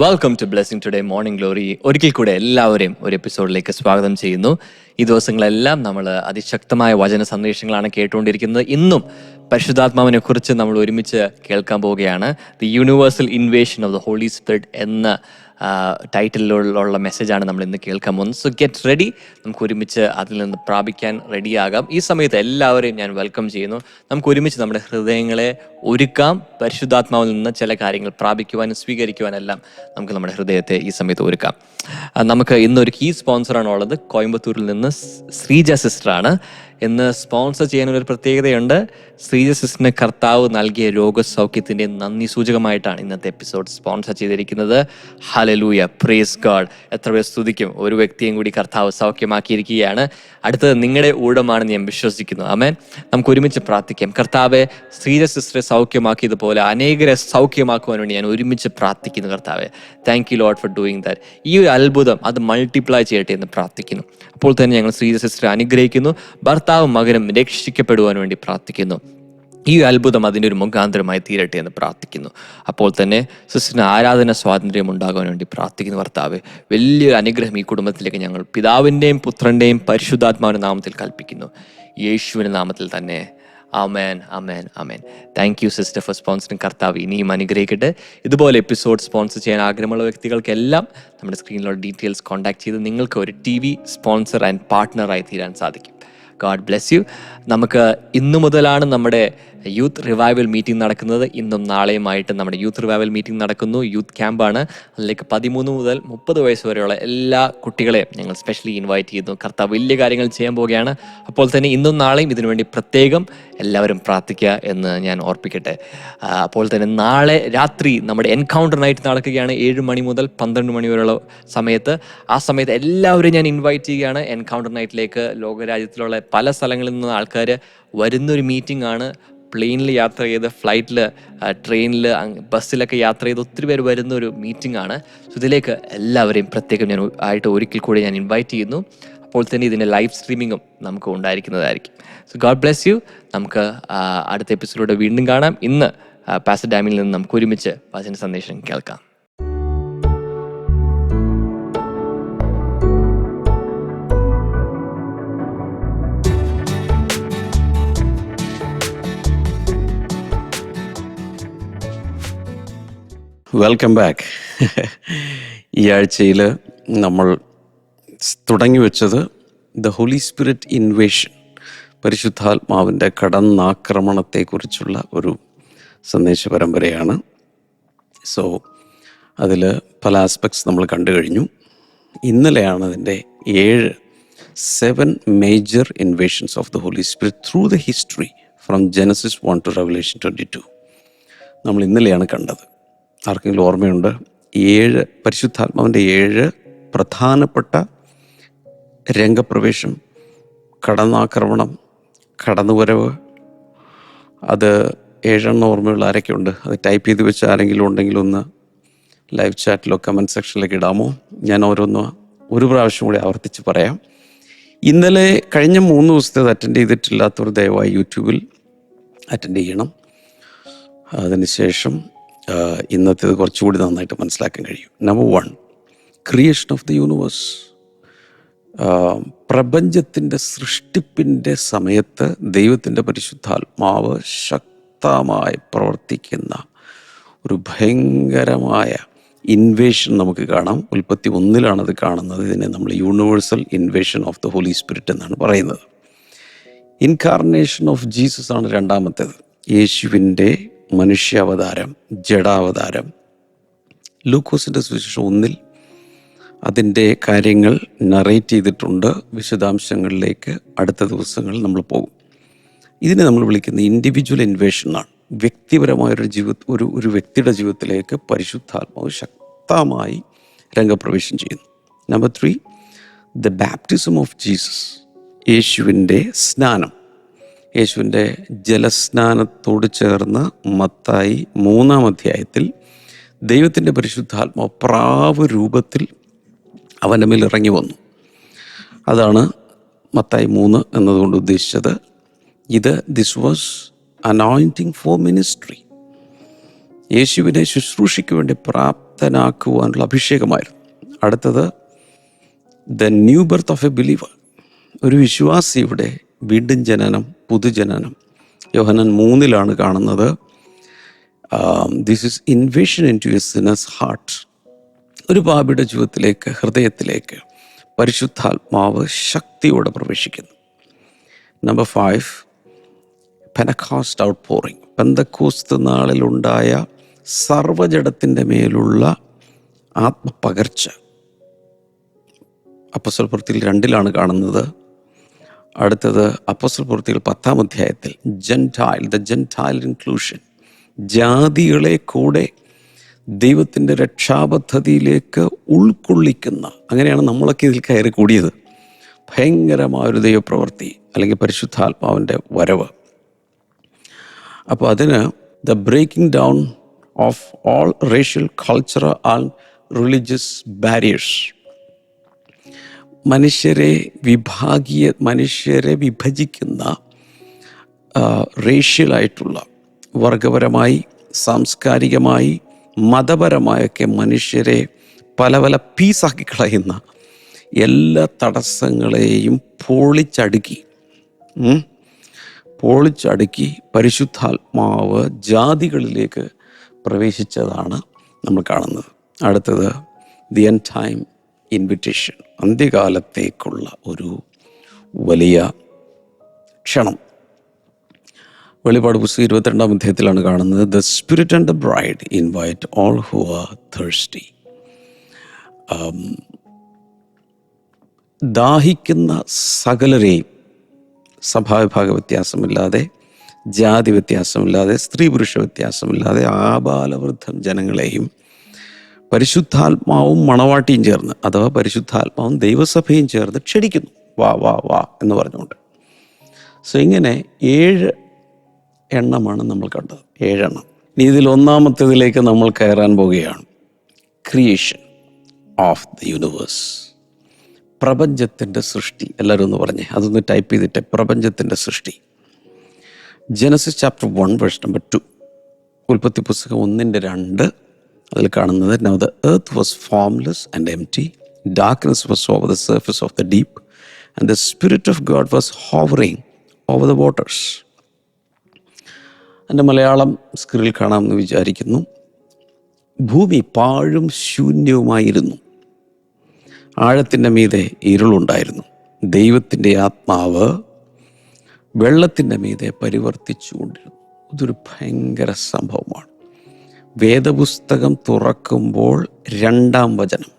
Welcome to blessing today morning glory. ഒരിക്കൽ കൂടെ എല്ലാവരെയും ഒരു എപ്പിസോഡിലേക്ക് സ്വാഗതം ചെയ്യുന്നു. ഈ ദിവസങ്ങളെല്ലാം നമ്മൾ അതിശക്തമായ വചന സന്ദേശങ്ങളാണ് കേട്ടുകൊണ്ടിരിക്കുന്നത്. ഇന്നും പരിശുദ്ധാത്മാവിനെ കുറിച്ച് നമ്മൾ ഒരുമിച്ച് കേൾക്കാൻ പോവുകയാണ്. The universal invasion of the holy Spirit എന്ന ടൈറ്റിലുള്ള മെസ്സേജാണ് നമ്മൾ ഇന്ന് കേൾക്കാൻ പോകുന്നത്. സോ ഗെറ്റ് റെഡി, നമുക്ക് ഒരുമിച്ച് അതിൽ നിന്ന് പ്രാപിക്കാൻ റെഡിയാകാം. ഈ സമയത്ത് എല്ലാവരെയും ഞാൻ വെൽക്കം ചെയ്യുന്നു. നമുക്ക് ഒരുമിച്ച് നമ്മുടെ ഹൃദയങ്ങളെ ഒരുക്കാം. പരിശുദ്ധാത്മാവിൽ നിന്ന് ചില കാര്യങ്ങൾ പ്രാപിക്കുവാനും സ്വീകരിക്കുവാനെല്ലാം നമുക്ക് നമ്മുടെ ഹൃദയത്തെ ഈ സമയത്ത് ഒരുക്കാം. നമുക്ക് ഇന്നൊരു കീ സ്പോൺസറാണ് ഉള്ളത്. കോയമ്പത്തൂരിൽ നിന്ന് ശ്രീജ സിസ്റ്ററാണ് ഇന്ന് സ്പോൺസർ ചെയ്യാനൊരു പ്രത്യേകതയുണ്ട്. ശ്രീജ സിസ്റ്ററിന് കർത്താവ് നൽകിയ രോഗസൗഖ്യത്തിൻ്റെ നന്ദി സൂചകമായിട്ടാണ് ഇന്നത്തെ എപ്പിസോഡ് സ്പോൺസർ ചെയ്തിരിക്കുന്നത്. Hallelujah, praise God. എത്ര പേർ സ്തുതിക്കും. ഒരു വ്യക്തിയും കൂടി കർത്താവ് സൗഖ്യമാക്കിയിരിക്കുകയാണ്. അടുത്തത് നിങ്ങളുടെ ഊഴമാണെന്ന് ഞാൻ വിശ്വസിക്കുന്നു. ആമേൻ. നമുക്ക് ഒരുമിച്ച് പ്രാർത്ഥിക്കാം. കർത്താവെ, ശ്രീജ സിസ്റ്ററെ സൗഖ്യമാക്കിയതുപോലെ അനേകരെ സൗഖ്യമാക്കുവാൻ വേണ്ടി ഞാൻ ഒരുമിച്ച് പ്രാർത്ഥിക്കുന്നു. കർത്താവെ, thank you Lord four doing that. ഈ ഒരു അത്ഭുതം അത് മൾട്ടിപ്ലൈ ചെയ്യട്ടെ എന്ന് പ്രാർത്ഥിക്കുന്നു. അപ്പോൾ തന്നെ ഞങ്ങൾ ശ്രീജ സിസ്റ്ററെ അനുഗ്രഹിക്കുന്നു. ഭർത്താവും മകനും രക്ഷിക്കപ്പെടുവാൻ വേണ്ടി പ്രാർത്ഥിക്കുന്നു. ഈ അത്ഭുതം അതിൻ്റെ ഒരു മുഖാന്തരമായി തീരട്ടെ എന്ന് പ്രാർത്ഥിക്കുന്നു. അപ്പോൾ തന്നെ സിസ്റ്ററിന് ആരാധന സ്വാതന്ത്ര്യം ഉണ്ടാകാൻ വേണ്ടി പ്രാർത്ഥിക്കുന്നു. കർത്താവ്, വലിയൊരു അനുഗ്രഹം ഈ കുടുംബത്തിലേക്ക് ഞങ്ങൾ പിതാവിൻ്റെയും പുത്രൻ്റെയും പരിശുദ്ധാത്മാവിൻ്റെ നാമത്തിൽ കൽപ്പിക്കുന്നു. യേശുവിൻ്റെ നാമത്തിൽ തന്നെ. ആമേൻ, ആമേൻ, ആമേൻ. Thank you sister for sponsoring. കർത്താവ് ഇനിയും അനുഗ്രഹിക്കട്ടെ. ഇതുപോലെ എപ്പിസോഡ് സ്പോൺസർ ചെയ്യാൻ ആഗ്രഹമുള്ള വ്യക്തികൾക്കെല്ലാം നമ്മുടെ സ്ക്രീനിലുള്ള ഡീറ്റെയിൽസ് കോൺടാക്ട് ചെയ്ത് നിങ്ങൾക്ക് ഒരു TV സ്പോൺസർ ആൻഡ് പാർട്ട്ണറായി തീരാൻ സാധിക്കും. God bless you. നമുക്ക് ഇന്നു മുതലാണ് നമ്മുടെ യൂത്ത് റിവൈവൽ മീറ്റിംഗ് നടക്കുന്നത്. ഇന്നും നാളെയുമായിട്ട് നമ്മുടെ യൂത്ത് റിവൈവൽ മീറ്റിംഗ് നടക്കുന്നു. യൂത്ത് ക്യാമ്പാണ്. അതിലേക്ക് 13 മുതൽ 30 വയസ്സ് വരെയുള്ള എല്ലാ കുട്ടികളെയും ഞങ്ങൾ സ്പെഷ്യലി ഇൻവൈറ്റ് ചെയ്യുന്നു. കർത്താവ് വലിയ കാര്യങ്ങൾ ചെയ്യാൻ പോവുകയാണ്. അപ്പോൾ തന്നെ ഇന്നും നാളെയും ഇതിനുവേണ്ടി പ്രത്യേകം എല്ലാവരും പ്രാർത്ഥിക്കുക എന്ന് ഞാൻ ഓർപ്പിക്കട്ടെ. അപ്പോൾ തന്നെ നാളെ രാത്രി നമ്മുടെ എൻകൗണ്ടർ നൈറ്റ് നടക്കുകയാണ്. 7 മണി മുതൽ 12 മണി വരെയുള്ള സമയത്ത്. ആ സമയത്ത് എല്ലാവരും ഞാൻ ഇൻവൈറ്റ് ചെയ്യുകയാണ് എൻകൗണ്ടർ നൈറ്റിലേക്ക്. ലോകരാജ്യത്തിലുള്ള പല സ്ഥലങ്ങളിൽ നിന്ന് ആൾക്കാർ വരുന്നൊരു മീറ്റിംഗ് ആണ്. പ്ലെയിനിൽ യാത്ര ചെയ്ത്, ഫ്ലൈറ്റിൽ, ട്രെയിനിൽ, ബസ്സിലൊക്കെ യാത്ര ചെയ്ത് ഒത്തിരി പേര് വരുന്നൊരു മീറ്റിംഗ് ആണ്. സോ ഇതിലേക്ക് എല്ലാവരെയും പ്രത്യേകം ഞാൻ ഒരിക്കൽ കൂടി ഞാൻ ഇൻവൈറ്റ് ചെയ്യുന്നു. അപ്പോൾ തന്നെ ഇതിൻ്റെ ലൈവ് സ്ട്രീമിങ്ങും നമുക്ക് ഉണ്ടായിരിക്കുന്നതായിരിക്കും. So God bless you. നമുക്ക് അടുത്ത എപ്പിസോഡിലൂടെ വീണ്ടും കാണാം. ഇന്ന് പാസ്റ്റർ ഡാമിൽ നിന്ന് നമുക്ക് ഒരുമിച്ച് വചന സന്ദേശം കേൾക്കാം. Welcome back. ഈ ആഴ്ചയിൽ നമ്മൾ തുടങ്ങി വെച്ചത് ദ ഹോളി സ്പിരിറ്റ് ഇൻവേഷൻ, പരിശുദ്ധാത്മാവിൻ്റെ കടന്നാക്രമണത്തെക്കുറിച്ചുള്ള ഒരു സന്ദേശ പരമ്പരയാണ്. സോ അതിൽ പല ആസ്പെക്ട്സ് നമ്മൾ കണ്ടു കഴിഞ്ഞു. ഇന്നലെയാണ് അതിൻ്റെ 7 major invasions of the holy Spirit through the history from Genesis 1 to Revelation 22 നമ്മൾ ഇന്നലെയാണ് കണ്ടത്. ആർക്കെങ്കിലും ഓർമ്മയുണ്ട്? 7 പരിശുദ്ധാത്മാവിൻ്റെ 7 പ്രധാനപ്പെട്ട രംഗപ്രവേശം, കടന്നാക്രമണം, കടന്നുവരവ്. അത് 7 ഓർമ്മയുള്ള ആരൊക്കെയുണ്ട്? അത് ടൈപ്പ് ചെയ്ത് വെച്ച് ആരെങ്കിലും ഉണ്ടെങ്കിൽ ഒന്ന് ലൈവ് ചാറ്റിലോ കമൻറ്റ് സെക്ഷനിലേക്ക് ഇടാമോ? ഞാൻ ഒരു പ്രാവശ്യം കൂടി ആവർത്തിച്ച് പറയാം. ഇന്നലെ കഴിഞ്ഞ 3 ദിവസത്തേത് അറ്റൻഡ് ചെയ്തിട്ടില്ലാത്തവർ ദയവായി യൂട്യൂബിൽ അറ്റൻഡ് ചെയ്യണം. അതിനുശേഷം ഇന്നത്തേത് കുറച്ചുകൂടി നന്നായിട്ട് മനസ്സിലാക്കാൻ കഴിയും. Number 1, creation of the universe. പ്രപഞ്ചത്തിൻ്റെ സൃഷ്ടിപ്പിൻ്റെ സമയത്ത് ദൈവത്തിൻ്റെ പരിശുദ്ധാത്മാവ് ശക്തമായി പ്രവർത്തിക്കുന്ന ഒരു ഭയങ്കരമായ ഇൻവേഷൻ നമുക്ക് കാണാം. ഉൽപ്പത്തി 1 അത് കാണുന്നത്. ഇതിനെ നമ്മൾ universal invasion of the holy Spirit എന്നാണ് പറയുന്നത്. ഇൻകാർണേഷൻ ഓഫ് ജീസസ് ആണ് രണ്ടാമത്തേത്. യേശുവിൻ്റെ മനുഷ്യാവതാരം, ജഡാവതാരം. ലൂക്കോസിൻ്റെ സുവിശേഷം 1 അതിൻ്റെ കാര്യങ്ങൾ നറേറ്റ് ചെയ്തിട്ടുണ്ട്. വിശദാംശങ്ങളിലേക്ക് അടുത്ത ദിവസങ്ങളിൽ നമ്മൾ പോകും. ഇതിനെ നമ്മൾ വിളിക്കുന്ന ഇൻഡിവിജ്വൽ ഇൻവേഷനാണ്. വ്യക്തിപരമായൊരു ഒരു വ്യക്തിയുടെ ജീവിതത്തിലേക്ക് പരിശുദ്ധാത്മാവ് ശക്തമായി രംഗപ്രവേശം ചെയ്യുന്നു. Number 3, the baptism of Jesus. യേശുവിൻ്റെ സ്നാനം. യേശുവിൻ്റെ ജലസ്നാനത്തോട് ചേർന്ന് മത്തായി 3-ാം അധ്യായത്തിൽ ദൈവത്തിൻ്റെ പരിശുദ്ധാത്മാവ് പ്രാവ് രൂപത്തിൽ അവൻ്റെ മേൽ ഇറങ്ങി വന്നു. അതാണ് മത്തായി 3 എന്നതുകൊണ്ട് ഉദ്ദേശിച്ചത്. This was anointing for ministry. യേശുവിനെ ശുശ്രൂഷയ്ക്ക് വേണ്ടി പ്രാപ്തനാക്കുവാനുള്ള അഭിഷേകമായിരുന്നു. അടുത്തത് the new birth of a believer, ഒരു വിശ്വാസിയുടെ വീണ്ടും ജനനം, പുതുജനനം. യോഹന്നാൻ 3 കാണുന്നത്. This is invasion into a sinner's heart. ഒരു പാപിയുടെ ജീവിതത്തിലേക്ക്, ഹൃദയത്തിലേക്ക് പരിശുദ്ധാത്മാവ് ശക്തിയോടെ പ്രവേശിക്കുന്നു. Number 5, pentecost outpouring. പെന്തക്കോസ്ത് നാളിലുണ്ടായ സർവ്വജഡത്തിൻ്റെ മേലുള്ള ആത്മപകർച്ച അപ്പോസ്തലപ്രവൃത്തിയിൽ 2 കാണുന്നത്. അടുത്തത് അപ്പോസ്തലപ്രവൃത്തിയിൽ 10-ാം അധ്യായത്തിൽ ദ ജെൻറ്റൈൽ ഇൻക്ലൂഷൻ, ജാതികളെ കൂടെ ദൈവത്തിൻ്റെ രക്ഷാപദ്ധതിയിലേക്ക് ഉൾക്കൊള്ളിക്കുന്ന, അങ്ങനെയാണ് നമ്മളൊക്കെ ഇതിൽ കയറി കൂടിയത്. ഭയങ്കരമായൊരു ദൈവപ്രവൃത്തി അല്ലെങ്കിൽ പരിശുദ്ധാത്മാവിൻ്റെ വരവ്. അപ്പോൾ അതിന് the breaking down of all racial, cultural and religious barriers. മനുഷ്യരെ വിഭജിക്കുന്ന റേഷ്യലായിട്ടുള്ള, വർഗപരമായി, സാംസ്കാരികമായി, മതപരമായൊക്കെ മനുഷ്യരെ പല പല പീസാക്കി കളയുന്ന എല്ലാ തടസ്സങ്ങളെയും പൊളിച്ചടുക്കി പരിശുദ്ധാത്മാവ് ജാതികളിലേക്ക് പ്രവേശിച്ചതാണ് നമ്മൾ കാണുന്നത്. അടുത്തത് ദി എൻഡ് ടൈം ഇൻവിറ്റേഷൻ, അന്ത്യകാലത്തേക്കുള്ള ഒരു വലിയ ക്ഷണം. വെളിപാട് പുസ്തകം 22-ാം അധ്യായത്തിലാണ് കാണുന്നത്. The spirit and the bride invite all who are thirsty. ദാഹിക്കുന്ന സകലരെയും, സഭാവിഭാഗ വ്യത്യാസമില്ലാതെ, ജാതി വ്യത്യാസമില്ലാതെ, സ്ത്രീ പുരുഷ വ്യത്യാസമില്ലാതെ, ആബാലവൃദ്ധം ജനങ്ങളെയും പരിശുദ്ധാത്മാവും മണവാട്ടിയും ചേർന്ന്, അഥവാ പരിശുദ്ധാത്മാവും ദൈവസഭയും ചേർന്ന് ക്ഷണിക്കുന്നു. വാ വാ വാ എന്ന് പറഞ്ഞുകൊണ്ട്. സോ ഇങ്ങനെ 7 എണ്ണമാണ് നമ്മൾ കണ്ടത്. 7 എണ്ണം. ഇനി ഇതിൽ 1-ാമത്തേതിലേക്ക് നമ്മൾ കയറാൻ പോവുകയാണ്. ക്രിയേഷൻ ഓഫ് ദ യൂണിവേഴ്സ്, പ്രപഞ്ചത്തിൻ്റെ സൃഷ്ടി. എല്ലാവരും ഒന്ന് പറഞ്ഞേ, അതൊന്ന് ടൈപ്പ് ചെയ്തിട്ട്. പ്രപഞ്ചത്തിൻ്റെ സൃഷ്ടി. Genesis chapter 1 verse number 2. ഉൽപ്പത്തി പുസ്തകം 1:2 അതിൽ കാണുന്നത്. Now the earth was formless and empty, darkness was over the surface of the deep, and the Spirit of God was hovering over the waters. എൻ്റെ മലയാളം സ്ക്രീനിൽ കാണാമെന്ന് വിചാരിക്കുന്നു. ഭൂമി പാഴും ശൂന്യവുമായിരുന്നു, ആഴത്തിൻ്റെ മീതെ ഇരുളുണ്ടായിരുന്നു. ദൈവത്തിൻ്റെ ആത്മാവ് വെള്ളത്തിൻ്റെ മീതെ പരിവർത്തിച്ചുകൊണ്ടിരുന്നു. ഇതൊരു ഭയങ്കര സംഭവമാണ്. വേദപുസ്തകം തുറക്കുമ്പോൾ 2-ാം വചനം,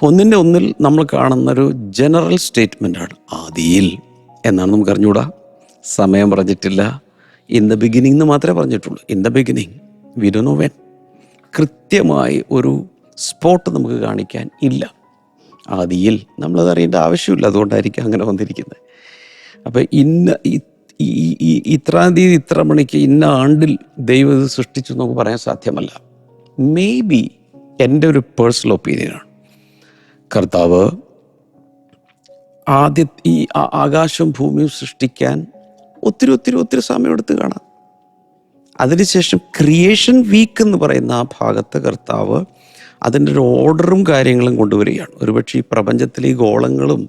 1:1 നമ്മൾ കാണുന്നൊരു ജനറൽ സ്റ്റേറ്റ്മെൻ്റാണ്. ആദിയിൽ എന്നാണ് നമുക്ക് അറിഞ്ഞുകൂടാ, സമയം പറഞ്ഞിട്ടില്ല. ഇൻ ദ ബിഗിനിങ് എന്ന് മാത്രമേ പറഞ്ഞിട്ടുള്ളൂ. In the beginning, we don't know when. കൃത്യമായി ഒരു സ്പോട്ട് നമുക്ക് കാണിക്കാൻ ഇല്ല. ആദിയിൽ നമ്മളത് അറിയേണ്ട ആവശ്യമില്ല, അതുകൊണ്ടായിരിക്കും അങ്ങനെ വന്നിരിക്കുന്നത്. അപ്പം ഇത്രാം തീയതി ഇത്ര മണിക്ക് ഇന്ന ആണ്ടിൽ ദൈവം ഇത് സൃഷ്ടിച്ചു നമുക്ക് പറയാൻ സാധ്യമല്ല. മേ ബി എൻ്റെ ഒരു പേഴ്സണൽ ഒപ്പീനിയനാണ്, കർത്താവ് ഈ ആകാശവും ഭൂമിയും സൃഷ്ടിക്കാൻ ഒത്തിരി സമയമെടുത്ത് കാണാം. അതിനുശേഷം ക്രിയേഷൻ വീക്ക് എന്ന് പറയുന്ന ആ ഭാഗത്ത് കർത്താവ് അതിൻ്റെ ഒരു ഓർഡറും കാര്യങ്ങളും കൊണ്ടുവരികയാണ്. ഒരുപക്ഷെ ഈ പ്രപഞ്ചത്തിലെ ഈ ഗോളങ്ങളും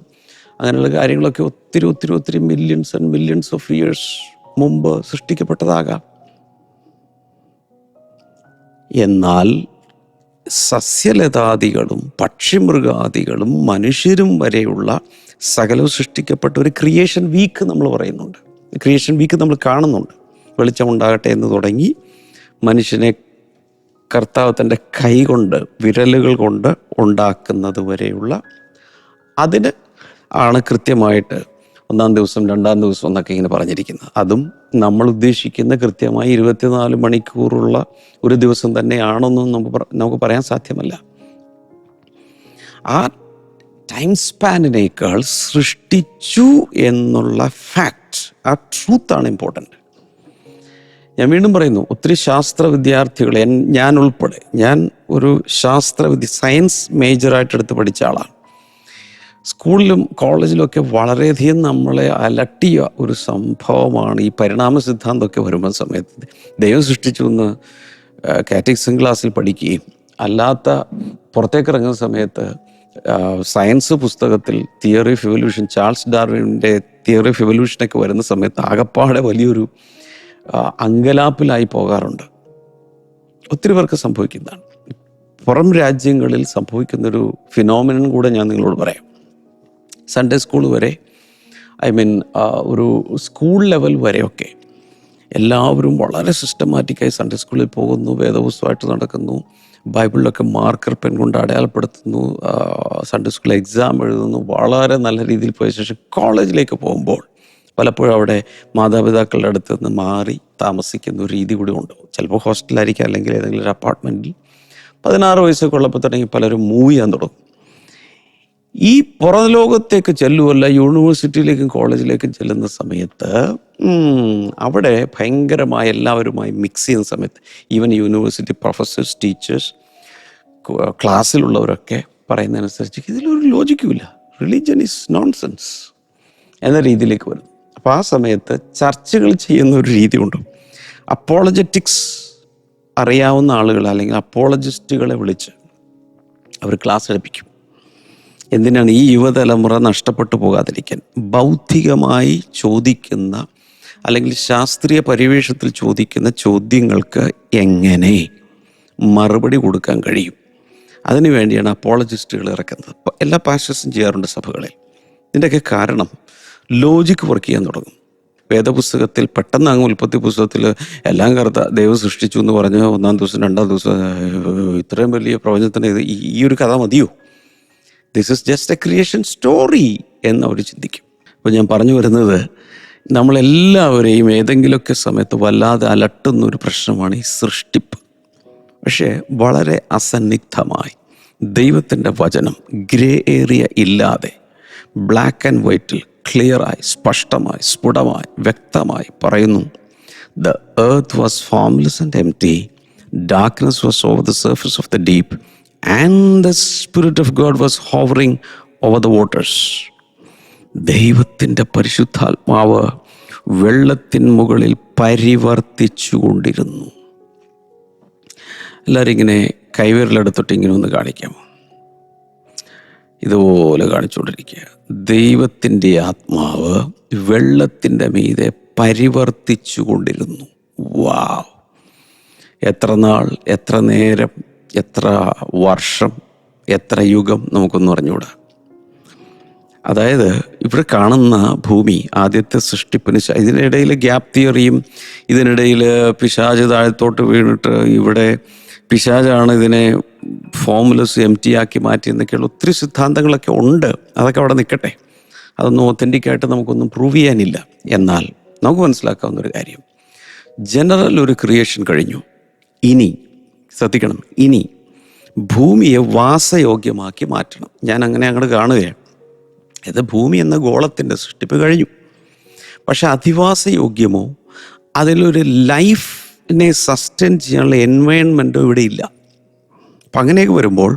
അങ്ങനെയുള്ള കാര്യങ്ങളൊക്കെ ഒത്തിരി millions and millions of years മുമ്പ് സൃഷ്ടിക്കപ്പെട്ടതാകാം. എന്നാൽ സസ്യലതാദികളും പക്ഷിമൃഗാദികളും മനുഷ്യരും വരെയുള്ള സകലവും സൃഷ്ടിക്കപ്പെട്ട ഒരു ക്രിയേഷൻ വീക്ക് നമ്മൾ പറയുന്നുണ്ട്. ക്രിയേഷൻ വീക്ക് നമ്മൾ കാണുന്നുണ്ട്. വെളിച്ചമുണ്ടാകട്ടെ എന്ന് തുടങ്ങി മനുഷ്യനെ കർത്താവ് തൻ്റെ കൈ കൊണ്ട്, വിരലുകൾ കൊണ്ട് ഉണ്ടാക്കുന്നത് വരെയുള്ള, അതിന് ആണ് കൃത്യമായിട്ട് 1-ാം ദിവസം 2-ാം ദിവസം എന്നൊക്കെ ഇങ്ങനെ പറഞ്ഞിരിക്കുന്നത്. അതും നമ്മൾ ഉദ്ദേശിക്കുന്ന കൃത്യമായി 24 മണിക്കൂറുള്ള ഒരു ദിവസം തന്നെയാണെന്നും നമുക്ക് പറയാൻ സാധ്യമല്ല. ആ ടൈം സ്പാനിനേക്കാൾ സൃഷ്ടിച്ചു എന്നുള്ള ഫാക്റ്റ്, ആ ട്രൂത്താണ് ഇമ്പോർട്ടൻ്റ്. ഞാൻ വീണ്ടും പറയുന്നു, ഒത്തിരി ശാസ്ത്ര വിദ്യാർത്ഥികളെ, ഞാൻ ഉൾപ്പെടെ, ഞാൻ ഒരു സയൻസ് മേജറായിട്ട് എടുത്ത് പഠിച്ച ആളാണ്. സ്കൂളിലും കോളേജിലുമൊക്കെ വളരെയധികം നമ്മളെ അലട്ടിയ ഒരു സംഭവമാണ് ഈ പരിണാമ സിദ്ധാന്തമൊക്കെ വരുമ്പോൾ സമയത്ത്. ദൈവം സൃഷ്ടിച്ചു എന്ന് കാറ്റഗിസം ക്ലാസ്സിൽ പഠിക്കുകയും അല്ലാത്ത പുറത്തേക്ക് ഇറങ്ങുന്ന സമയത്ത് സയൻസ് പുസ്തകത്തിൽ തിയറി ഓഫ് എവല്യൂഷൻ, ചാൾസ് ഡാർവിൻ്റെ തിയറി ഓഫ് എവല്യൂഷനൊക്കെ വരുന്ന സമയത്ത് ആകപ്പാടെ വലിയൊരു അങ്കലാപ്പിലായി പോകാറുണ്ട്. ഒത്തിരി പേർക്ക് സംഭവിക്കുന്നതാണ്. പുറം രാജ്യങ്ങളിൽ സംഭവിക്കുന്നൊരു ഫിനോമിനൻ കൂടെ ഞാൻ നിങ്ങളോട് പറയാം. സൺഡേ സ്കൂൾ വരെ, ഒരു സ്കൂൾ ലെവൽ വരെയൊക്കെ എല്ലാവരും വളരെ സിസ്റ്റമാറ്റിക്കായി സൺഡേ സ്കൂളിൽ പോകുന്നു, വേദപുസ്തകമായിട്ട് നടക്കുന്നു, ബൈബിളിലൊക്കെ മാർക്കർ പെൻ കൊണ്ട് അടയാളപ്പെടുത്തുന്നു, സൺഡേ സ്കൂളിൽ എക്സാം എഴുതുന്നു, വളരെ നല്ല രീതിയിൽ പോയ ശേഷം കോളേജിലേക്ക് പോകുമ്പോൾ പലപ്പോഴും അവിടെ മാതാപിതാക്കളുടെ അടുത്ത് നിന്ന് മാറി താമസിക്കുന്ന ഒരു രീതി കൂടി ഉണ്ട്. ചിലപ്പോൾ ഹോസ്റ്റലായിരിക്കും, അല്ലെങ്കിൽ ഏതെങ്കിലും ഒരു അപ്പാർട്ട്മെൻറ്റിൽ. 16 വയസ്സൊക്കെ ഉള്ളപ്പോൾ തുടങ്ങി പലരും മൂവ് ചെയ്യാൻ തുടങ്ങും. ഈ പുറം ലോകത്തേക്ക് ചെല്ലുമല്ല, യൂണിവേഴ്സിറ്റിയിലേക്കും കോളേജിലേക്കും ചെല്ലുന്ന സമയത്ത് അവിടെ ഭയങ്കരമായ എല്ലാവരുമായി മിക്സ് ചെയ്യുന്ന സമയത്ത് ഈവൻ യൂണിവേഴ്സിറ്റി പ്രൊഫസേഴ്സ്, ടീച്ചേഴ്സ്, ക്ലാസ്സിലുള്ളവരൊക്കെ പറയുന്നതനുസരിച്ച് ഇതിലൊരു ലോജിക്കുമില്ല, റിലീജിയൻ ഈസ് നോൺസെൻസ് എന്ന രീതിയിലേക്ക് വരും. അപ്പോൾ ആ സമയത്ത് ചർച്ചകൾ ചെയ്യുന്ന ഒരു രീതി ഉണ്ട്. അപ്പോളജറ്റിക്സ് അറിയാവുന്ന ആളുകൾ അല്ലെങ്കിൽ അപ്പോളജിസ്റ്റുകളെ വിളിച്ച് അവർ ക്ലാസ് എടുപ്പിക്കും. എന്തിനാണ്? ഈ യുവതലമുറ നഷ്ടപ്പെട്ടു പോകാതിരിക്കാൻ. ബൗദ്ധികമായി ചോദിക്കുന്ന അല്ലെങ്കിൽ ശാസ്ത്രീയ പരിവേഷത്തിൽ ചോദിക്കുന്ന ചോദ്യങ്ങൾക്ക് എങ്ങനെ മറുപടി കൊടുക്കാൻ കഴിയും, അതിനു വേണ്ടിയാണ് അപ്പോളജിസ്റ്റുകൾ ഇറക്കുന്നത്. എല്ലാ പാസ്റ്റേഴ്സും ചെയ്യാറുണ്ട് സഭകളിൽ. ഇതിൻ്റെയൊക്കെ കാരണം ലോജിക്ക് വർക്ക് ചെയ്യാൻ തുടങ്ങും. വേദപുസ്തകത്തിൽ പെട്ടെന്ന് അങ്ങ് ഉൽപ്പത്തി പുസ്തകത്തിൽ എല്ലാം ദൈവം സൃഷ്ടിച്ചു എന്ന് പറഞ്ഞ് 1-ാം ദിവസം 2-ാം ദിവസം ഇത്രയും വലിയ പ്രവചനത്തിന് ഈ ഒരു കഥ മതിയോ? This is just A creation story എന്നവർ ചിന്തിക്കും. അപ്പോൾ ഞാൻ പറഞ്ഞു വരുന്നത്, നമ്മളെല്ലാവരെയും ഏതെങ്കിലുമൊക്കെ സമയത്ത് വല്ലാതെ അലട്ടുന്നൊരു പ്രശ്നമാണ് ഈ സൃഷ്ടിപ്പ്. പക്ഷേ വളരെ അസന്നിഗ്ധമായി ദൈവത്തിൻ്റെ വചനം ഗ്രേ ഏരിയ ഇല്ലാതെ ബ്ലാക്ക് ആൻഡ് വൈറ്റിൽ ക്ലിയറായി, സ്പഷ്ടമായി, സ്ഫുടമായി, വ്യക്തമായി പറയുന്നു. The earth was formless and empty, darkness was over the surface of the deep, and the Spirit of God was hovering over the waters. ദൈവത്തിൻ്റെ പരിശുദ്ധാത്മാവ് വെള്ളത്തിൻ മുകളിൽ പരിവർത്തിച്ചു കൊണ്ടിരുന്നു. എല്ലാവരും ഇങ്ങനെ കൈവിരലെടുത്തിട്ട് ഇങ്ങനെ ഒന്ന് കാണിക്കാമോ? ഇതുപോലെ കാണിച്ചുകൊണ്ടിരിക്കുക. ദൈവത്തിൻ്റെ ആത്മാവ് വെള്ളത്തിൻ്റെ മീതെ പരിവർത്തിച്ചു കൊണ്ടിരുന്നു. വാവ്! എത്ര നാൾ, എത്ര നേരം, എത്ര വർഷം, എത്ര യുഗം നമുക്കൊന്നും അറിഞ്ഞുകൂടാ. അതായത് ഇവിടെ കാണുന്ന ഭൂമി ആദ്യത്തെ സൃഷ്ടിപ്പിന് ഇതിനിടയിൽ ഗ്യാപ് തിയറിയും, ഇതിനിടയിൽ പിശാച് താഴത്തോട്ട് വീണിട്ട് ഇവിടെ പിശാചാണ് ഇതിനെ ഫോംലെസ് എംറ്റി ആക്കി മാറ്റിയെന്നൊക്കെയുള്ള ഒത്തിരി സിദ്ധാന്തങ്ങളൊക്കെ ഉണ്ട്. അതൊക്കെ അവിടെ നിൽക്കട്ടെ, അതൊന്നും ഒത്തൻറ്റിക്കായിട്ട് നമുക്കൊന്നും പ്രൂവ് ചെയ്യാനില്ല. എന്നാൽ നമുക്ക് മനസ്സിലാക്കാവുന്നൊരു കാര്യം, ജനറൽ ഒരു ക്രിയേഷൻ കഴിഞ്ഞു. ഇനി ശ്രദ്ധിക്കണം, ഇനി ഭൂമിയെ വാസയോഗ്യമാക്കി മാറ്റണം. ഞാൻ അങ്ങനെ അങ്ങോട്ട് കാണുകയാണ്. ഇത് ഭൂമി എന്ന ഗോളത്തിൻ്റെ സൃഷ്ടിപ്പ് കഴിഞ്ഞു. പക്ഷെ അധിവാസയോഗ്യമോ അതിലൊരു ലൈഫിനെ സസ്റ്റെയിൻ ചെയ്യാനുള്ള എൻവയൺമെൻറ്റോ ഇവിടെ ഇല്ല. അപ്പം അങ്ങനെയൊക്കെ വരുമ്പോൾ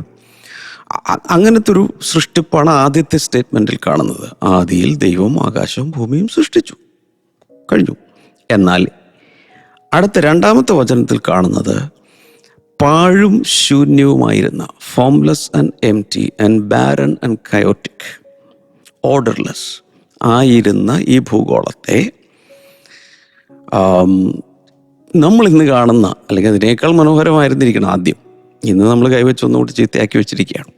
അങ്ങനത്തെ ഒരു സൃഷ്ടിപ്പാണ് ആദ്യത്തെ സ്റ്റേറ്റ്മെൻറ്റിൽ കാണുന്നത്. ആദിയിൽ ദൈവം ആകാശവും ഭൂമിയും സൃഷ്ടിച്ചു, കഴിഞ്ഞു. എന്നാൽ അടുത്ത 2-ാമത്തെ വചനത്തിൽ കാണുന്നത് പാഴും ശൂന്യവുമായിരുന്ന, formless and empty and barren and chaotic, orderless ആയിരുന്ന ഈ ഭൂഗോളത്തെ നമ്മളിന്ന് കാണുന്ന, അല്ലെങ്കിൽ അതിനേക്കാൾ മനോഹരമായിരുന്നിരിക്കണം ആദ്യം. ഇന്ന് നമ്മൾ കൈവച്ച് ഒന്നുകൂടി ചീത്തയാക്കി വെച്ചിരിക്കുകയാണ്.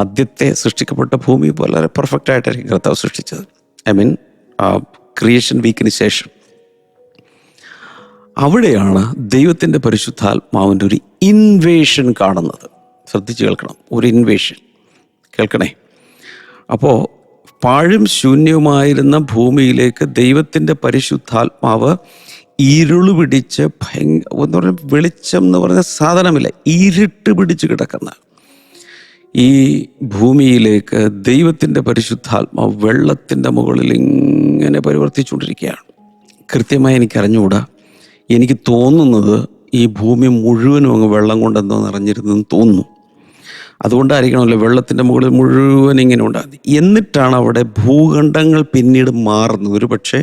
ആദ്യത്തെ സൃഷ്ടിക്കപ്പെട്ട ഭൂമി വളരെ പെർഫെക്റ്റ് ആയിട്ടായിരിക്കും കർത്താവ് സൃഷ്ടിച്ചത്. ക്രിയേഷൻ വീക്കിന് ശേഷം അവിടെയാണ് ദൈവത്തിൻ്റെ പരിശുദ്ധാത്മാവിൻ്റെ ഒരു ഇൻവേഷൻ കാണുന്നത്. ശ്രദ്ധിച്ച് കേൾക്കണം, ഒരു ഇൻവേഷൻ കേൾക്കണേ. അപ്പോൾ പാഴും ശൂന്യവുമായിരുന്ന ഭൂമിയിലേക്ക് ദൈവത്തിൻ്റെ പരിശുദ്ധാത്മാവ് ഇരുള് പിടിച്ച് എന്ന് പറഞ്ഞാൽ വെളിച്ചം എന്ന് പറഞ്ഞ സാധനമില്ല, ഇരുട്ട് പിടിച്ച് കിടക്കുന്ന ഈ ഭൂമിയിലേക്ക് ദൈവത്തിൻ്റെ പരിശുദ്ധാത്മാവ് വെള്ളത്തിൻ്റെ മുകളിൽ ഇങ്ങനെ പരിവർത്തിച്ചുകൊണ്ടിരിക്കുകയാണ്. കൃത്യമായി എനിക്കറിഞ്ഞുകൂടാ. എനിക്ക് തോന്നുന്നത് ഈ ഭൂമി മുഴുവനും അങ്ങ് വെള്ളം കൊണ്ടെന്തോ നിറഞ്ഞിരുന്നെന്ന് തോന്നുന്നു. അതുകൊണ്ടായിരിക്കണമല്ലോ വെള്ളത്തിൻ്റെ മുകളിൽ മുഴുവൻ ഇങ്ങനെ ഉണ്ടാകുന്നത്. എന്നിട്ടാണ് അവിടെ ഭൂഖണ്ഡങ്ങൾ പിന്നീട് മാറുന്നത്. ഒരു പക്ഷേ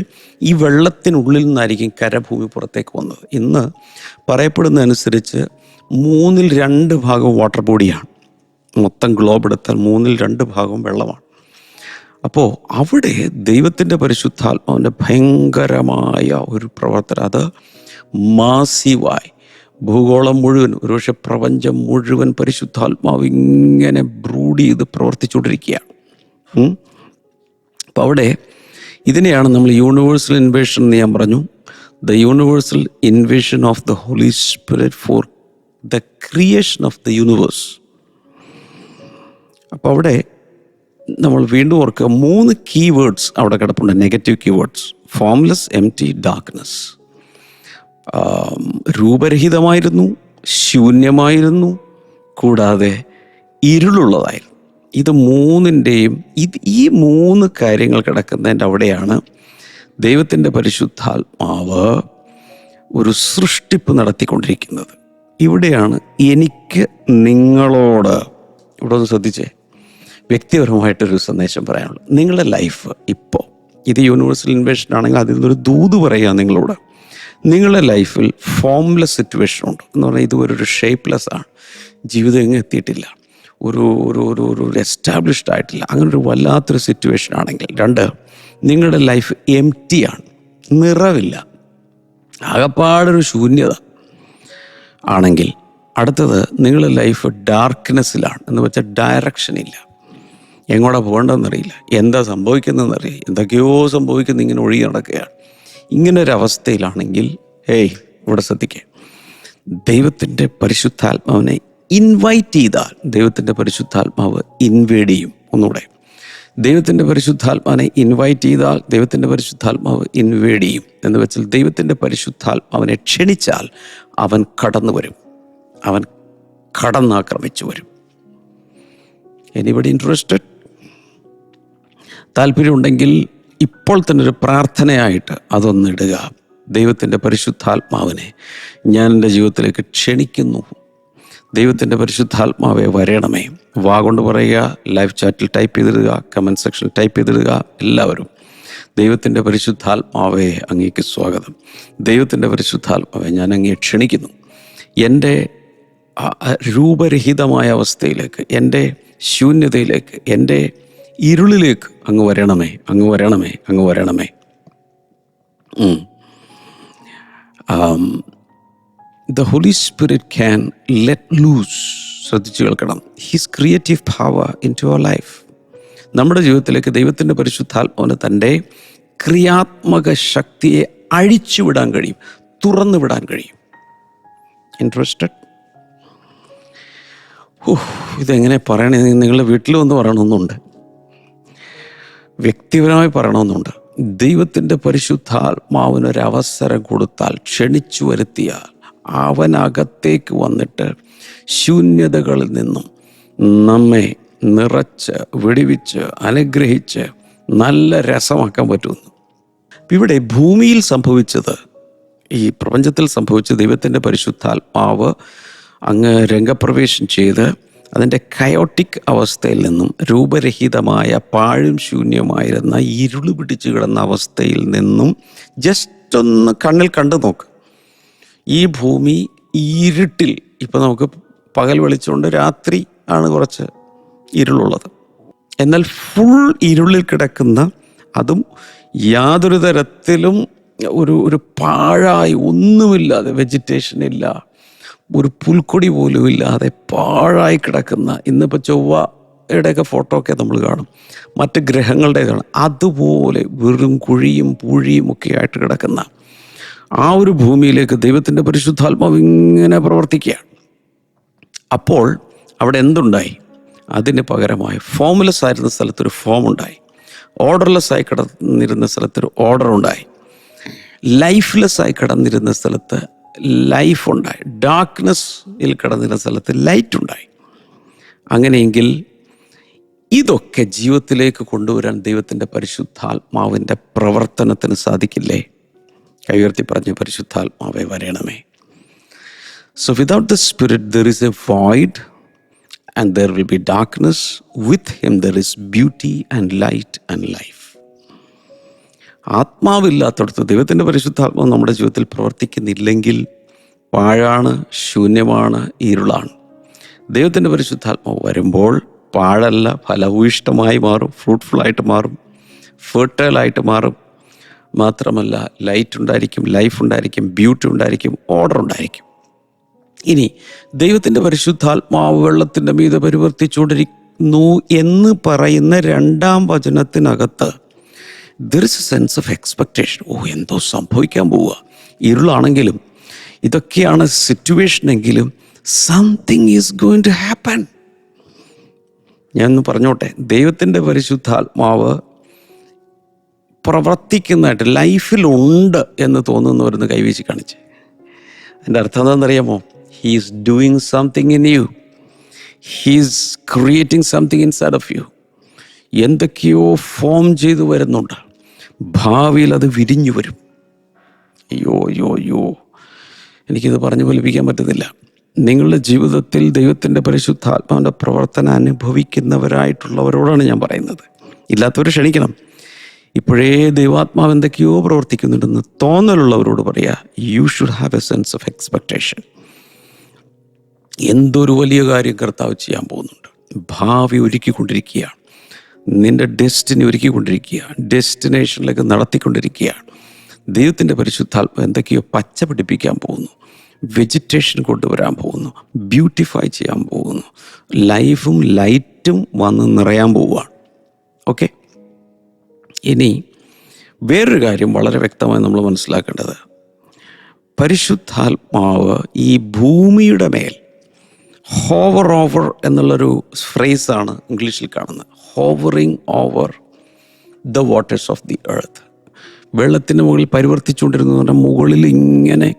ഈ വെള്ളത്തിനുള്ളിൽ നിന്നായിരിക്കും കരഭൂമി പുറത്തേക്ക് വന്നത്. ഇന്ന് പറയപ്പെടുന്നതനുസരിച്ച് 2/3 ഭാഗം വാട്ടർ ബോഡിയാണ്. മൊത്തം ഗ്ലോബ് എടുത്താൽ 2/3 ഭാഗം വെള്ളമാണ്. അപ്പോൾ അവിടെ ദൈവത്തിൻ്റെ പരിശുദ്ധാത്മാവിൻ്റെ ഭയങ്കരമായ ഒരു പ്രവർത്തനം, അത് മാസീവായി ഭൂഗോളം മുഴുവൻ, ഒരുപക്ഷെ പ്രപഞ്ചം മുഴുവൻ പരിശുദ്ധാത്മാവ് ഇങ്ങനെ ബ്രൂഡ് ചെയ്ത് പ്രവർത്തിച്ചുകൊണ്ടിരിക്കുകയാണ്. അപ്പോൾ അവിടെ ഇതിനെയാണ് നമ്മൾ യൂണിവേഴ്സൽ ഇൻവേഷൻ എന്ന് ഞാൻ പറഞ്ഞു. The universal invasion of the holy spirit for the creation of the universe. അപ്പോൾ അവിടെ നമ്മൾ വീണ്ടും ഓർക്കുക, 3 കീവേഡ്സ് അവിടെ കിടപ്പുണ്ട്, negative keywords. Formless, empty, darkness. രൂപരഹിതമായിരുന്നു, ശൂന്യമായിരുന്നു, കൂടാതെ ഇരുളുള്ളതായിരുന്നു. ഇത് 3ൻ്റെയും ഈ 3 കാര്യങ്ങൾ കിടക്കുന്നതിൻ്റെ അവിടെയാണ് ദൈവത്തിൻ്റെ പരിശുദ്ധാത്മാവ് ഒരു സൃഷ്ടിപ്പ് നടത്തിക്കൊണ്ടിരിക്കുന്നത്. ഇവിടെയാണ് എനിക്ക് നിങ്ങളോട്, ഇവിടെ ഒന്ന് ശ്രദ്ധിച്ചേ, വ്യക്തിപരമായിട്ടൊരു സന്ദേശം പറയാനുള്ളത്. നിങ്ങളുടെ ലൈഫ് ഇപ്പോൾ, ഇത് യൂണിവേഴ്സൽ ഇൻവേഷൻ ആണെങ്കിൽ അതിൽ നിന്നൊരു ദൂത് പറയുക നിങ്ങളോട്. നിങ്ങളുടെ ലൈഫിൽ ഫോംലെസ് സിറ്റുവേഷൻ ഉണ്ട് എന്ന് പറഞ്ഞാൽ ഇതുവരെ ഷേപ്പ്ലെസ് ആണ്. ജീവിതം എങ്ങും എത്തിയിട്ടില്ല, ഒരു ഒരു ഒരു ഒരു എസ്റ്റാബ്ലിഷ്ഡ് ആയിട്ടില്ല. അങ്ങനെ ഒരു വല്ലാത്തൊരു സിറ്റുവേഷൻ ആണെങ്കിൽ. 2, നിങ്ങളുടെ ലൈഫ് എംപ്റ്റിയാണ്, നിറവില്ല, ആകപ്പാടൊരു ശൂന്യത ആണെങ്കിൽ. അടുത്തത്, നിങ്ങളുടെ ലൈഫ് ഡാർക്ക്നെസ്സിലാണ്, എന്ന് വെച്ചാൽ ഡയറക്ഷൻ ഇല്ല, എങ്ങോട്ടാ പോകേണ്ടതെന്നറിയില്ല, എന്താ സംഭവിക്കുന്നതെന്നറിയില്ല, എന്തൊക്കെയോ സംഭവിക്കുന്ന ഇങ്ങനെ ഒഴുകി നടക്കുകയാണ്. ഇങ്ങനൊരവസ്ഥയിലാണെങ്കിൽ ഇവിടെ ശ്രദ്ധിക്കുക, ദൈവത്തിൻ്റെ പരിശുദ്ധാത്മാവിനെ ഇൻവൈറ്റ് ചെയ്താൽ ദൈവത്തിൻ്റെ പരിശുദ്ധാത്മാവ് ഇൻവേഡ് ചെയ്യും. ഒന്നുകൂടെ, ദൈവത്തിൻ്റെ പരിശുദ്ധാത്മാവിനെ ഇൻവൈറ്റ് ചെയ്താൽ ദൈവത്തിൻ്റെ പരിശുദ്ധാത്മാവ് ഇൻവേഡ് ചെയ്യും. എന്ന് വെച്ചാൽ ദൈവത്തിൻ്റെ പരിശുദ്ധാത്മാവിനെ ക്ഷണിച്ചാൽ അവൻ കടന്നു വരും, അവൻ കടന്നാക്രമിച്ചു വരും. Anybody interested? താല്പര്യമുണ്ടെങ്കിൽ ഇപ്പോൾ തന്നെ ഒരു പ്രാർത്ഥനയായിട്ട് അതൊന്നിടുക. ദൈവത്തിൻ്റെ പരിശുദ്ധാത്മാവിനെ ഞാൻ എൻ്റെ ജീവിതത്തിലേക്ക് ക്ഷണിക്കുന്നു. ദൈവത്തിൻ്റെ പരിശുദ്ധാത്മാവെ വരണമേ. കൊണ്ട് പറയുക, ലൈവ് ചാറ്റിൽ ടൈപ്പ് ചെയ്തിടുക, കമൻറ്റ് സെക്ഷനിൽ ടൈപ്പ് ചെയ്തിടുക. എല്ലാവരും, ദൈവത്തിൻ്റെ പരിശുദ്ധാത്മാവെ അങ്ങേക്ക് സ്വാഗതം. ദൈവത്തിൻ്റെ പരിശുദ്ധാത്മാവെ ഞാൻ അങ്ങേ ക്ഷണിക്കുന്നു. എൻ്റെ രൂപരഹിതമായ അവസ്ഥയിലേക്ക്, എൻ്റെ ശൂന്യതയിലേക്ക്, എൻ്റെ ഇരുളിലേക്ക് അങ്ങ് വരണമേ, അങ്ങ് വരണമേ, അങ്ങ് വരണമേ. The Holy Spirit can let loose, ശ്രദ്ധിച്ചു കേൾക്കണം, His creative power into our life. നമ്മുടെ ജീവിതത്തിലേക്ക് ദൈവത്തിൻ്റെ പരിശുദ്ധാത്മാവിന് തൻ്റെ ക്രിയാത്മക ശക്തിയെ അഴിച്ചുവിടാൻ കഴിയും, തുറന്നു വിടാൻ കഴിയും. ഇൻട്രസ്റ്റഡ്? ഇതെങ്ങനെ പറയണേ? നിങ്ങളുടെ വീട്ടിൽ വന്ന് പറയണമെന്നുണ്ട്, വ്യക്തിപരമായി പറയണമെന്നുണ്ട്. ദൈവത്തിൻ്റെ പരിശുദ്ധാത്മാവിനൊരവസരം കൊടുത്താൽ, ക്ഷണിച്ചു വരുത്തിയാൽ, അവനകത്തേക്ക് വന്നിട്ട് ശൂന്യതകളിൽ നിന്നും നമ്മെ നിറച്ച് വിടിവിച്ച് അനുഗ്രഹിച്ച് നല്ല രസമാക്കാൻ പറ്റുന്നു. ഇവിടെ ഭൂമിയിൽ സംഭവിച്ചത്, ഈ പ്രപഞ്ചത്തിൽ സംഭവിച്ച ദൈവത്തിൻ്റെ പരിശുദ്ധാത്മാവ് അങ്ങ് രംഗപ്രവേശം ചെയ്ത് അതിൻ്റെ കയോട്ടിക് അവസ്ഥയിൽ നിന്നും, രൂപരഹിതമായ പാഴും ശൂന്യമായിരുന്ന ഇരുള് പിടിച്ചു കിടന്ന അവസ്ഥയിൽ നിന്നും ജസ്റ്റ് ഒന്ന് കണ്ണിൽ കണ്ടു നോക്ക്. ഈ ഭൂമി ഇരുട്ടിൽ, ഇപ്പം നമുക്ക് പകൽ വെളിച്ചമുണ്ട്, രാത്രി ആണ് കുറച്ച് ഇരുളുള്ളത്. എന്നാൽ ഫുൾ ഇരുളിൽ കിടക്കുന്ന, അതും യാതൊരു തരത്തിലും ഒരു പാഴായി ഒന്നുമില്ലാതെ, വെജിറ്റേഷൻ ഇല്ല, ഒരു പുൽക്കൊടി പോലും ഇല്ലാതെ പാഴായി കിടക്കുന്ന, ഇന്നിപ്പോൾ ചൊവ്വയുടെയൊക്കെ ഫോട്ടോ ഒക്കെ നമ്മൾ കാണും, മറ്റ് ഗ്രഹങ്ങളുടെ കാണും, അതുപോലെ വെറും കുഴിയും പൂഴിയും ഒക്കെ ആയിട്ട് കിടക്കുന്ന ആ ഒരു ഭൂമിയിലേക്ക് ദൈവത്തിൻ്റെ പരിശുദ്ധാത്മാവ് ഇങ്ങനെ പ്രവർത്തിക്കുകയാണ്. അപ്പോൾ അവിടെ എന്തുണ്ടായി? അതിന് പകരമായി ഫോംലെസ് ആയിരുന്ന സ്ഥലത്തൊരു ഫോം ഉണ്ടായി, ഓർഡർലെസ് ആയി കിടന്നിരുന്ന സ്ഥലത്തൊരു ഓർഡർ ഉണ്ടായി, ലൈഫ്ലെസ് ആയി കിടന്നിരുന്ന സ്ഥലത്ത് ലൈഫ് ഉണ്ടായി, ഡാർക്ക്നെസ്സിൽ കിടന്നിരുന്ന സ്ഥലത്ത് ലൈറ്റ് ഉണ്ടായി. അങ്ങനെയെങ്കിൽ ഇതൊക്കെ ജീവിതത്തിലേക്ക് കൊണ്ടുവരാൻ ദൈവത്തിൻ്റെ പരിശുദ്ധാത്മാവിൻ്റെ പ്രവർത്തനത്തിന് സാധിക്കില്ലേ? കൈയുയർത്തി പറഞ്ഞ പരിശുദ്ധാത്മാവെ വരണമേ. So without the Spirit there is a void and there will be darkness. With him there is beauty and light and life. ആത്മാവില്ലാത്തടത്ത്, ദൈവത്തിൻ്റെ പരിശുദ്ധാത്മാവ് നമ്മുടെ ജീവിതത്തിൽ പ്രവർത്തിക്കുന്നില്ലെങ്കിൽ പാഴാണ്, ശൂന്യമാണ്, ഇരുളാണ്. ദൈവത്തിൻ്റെ പരിശുദ്ധാത്മാവ് വരുമ്പോൾ പാഴല്ല, ഫലഭൂയിഷ്ടമായി മാറും, ഫ്രൂട്ട്ഫുള്ളായിട്ട് മാറും, ഫെർട്ടൈലായിട്ട് മാറും. മാത്രമല്ല ലൈറ്റ് ഉണ്ടായിരിക്കും, ലൈഫ് ഉണ്ടായിരിക്കും, ബ്യൂട്ടി ഉണ്ടായിരിക്കും, ഓർഡർ ഉണ്ടായിരിക്കും. ഇനി ദൈവത്തിൻ്റെ പരിശുദ്ധാത്മാവ് വെള്ളത്തിൻ്റെ മീതെ പരിവർത്തിച്ചുകൊണ്ടിരിക്കുന്നു എന്ന് പറയുന്ന 2-ാം വചനത്തിനകത്ത് there is a sense of expectation. എന്തോ സംഭവിക്കാൻ പോവുക. ഇരുളാണെങ്കിലും ഇതൊക്കെയാണ് സിറ്റുവേഷൻ എങ്കിലും something is going to happen. ഞാനൊന്ന് പറഞ്ഞോട്ടെ, ദൈവത്തിൻ്റെ പരിശുദ്ധാത്മാവ് പ്രവർത്തിക്കുന്നതായിട്ട് ലൈഫിലുണ്ട് എന്ന് തോന്നുന്നവരൊന്ന് കൈവീശി കാണിച്ച്. അതിൻ്റെ അർത്ഥം എന്താണെന്നറിയാമോ? He is doing something in you. He is creating something inside of you. എന്തൊക്കെയോ ഫോം ചെയ്തു വരുന്നുണ്ട്. ഭാവിയിൽ അത് വിരിഞ്ഞു വരും. അയ്യോ എനിക്കിത് പറഞ്ഞു ഫലിപ്പിക്കാൻ പറ്റുന്നില്ല. നിങ്ങളുടെ ജീവിതത്തിൽ ദൈവത്തിൻ്റെ പരിശുദ്ധാത്മാവിൻ്റെ പ്രവർത്തനം അനുഭവിക്കുന്നവരായിട്ടുള്ളവരോടാണ് ഞാൻ പറയുന്നത്. ഇല്ലാത്തവർ ക്ഷണിക്കണം. ഇപ്പോഴേ ദൈവാത്മാവ് എന്തൊക്കെയോ പ്രവർത്തിക്കുന്നുണ്ടെന്ന് തോന്നലുള്ളവരോട് പറയുക, you should have A sense of expectation. എന്തൊരു വലിയ കാര്യം കർത്താവ് ചെയ്യാൻ പോകുന്നുണ്ട്. ഭാവി ഒരുക്കിക്കൊണ്ടിരിക്കുകയാണ്. നിൻ്റെ ഡെസ്റ്റിനി ഒരുക്കിക്കൊണ്ടിരിക്കുകയാണ്. ഡെസ്റ്റിനേഷനിലേക്ക് നടത്തിക്കൊണ്ടിരിക്കുകയാണ്. ദൈവത്തിൻ്റെ പരിശുദ്ധാത്മാവ് എന്തൊക്കെയോ പച്ച പിടിപ്പിക്കാൻ പോകുന്നു, വെജിറ്റേഷൻ കൊണ്ടുവരാൻ പോകുന്നു, ബ്യൂട്ടിഫൈ ചെയ്യാൻ പോകുന്നു, ലൈഫും ലൈറ്റും വന്ന് നിറയാൻ പോവുകയാണ്. ഓക്കെ, ഇനി വേറൊരു കാര്യം വളരെ വ്യക്തമായി നമ്മൾ മനസ്സിലാക്കേണ്ടത്, പരിശുദ്ധാത്മാവ് ഈ ഭൂമിയുടെ മേൽ ഹോവർ ഓവർ എന്നുള്ളൊരു ഫ്രേസാണ് ഇംഗ്ലീഷിൽ കാണുന്നത്. Hovering over the waters of the earth. വെള്ളത്തിൻ്റെ മുകളിൽ പരിവർത്തിച്ചുകൊണ്ടിരുന്നു പറഞ്ഞാൽ മുകളിൽ ഇങ്ങനെ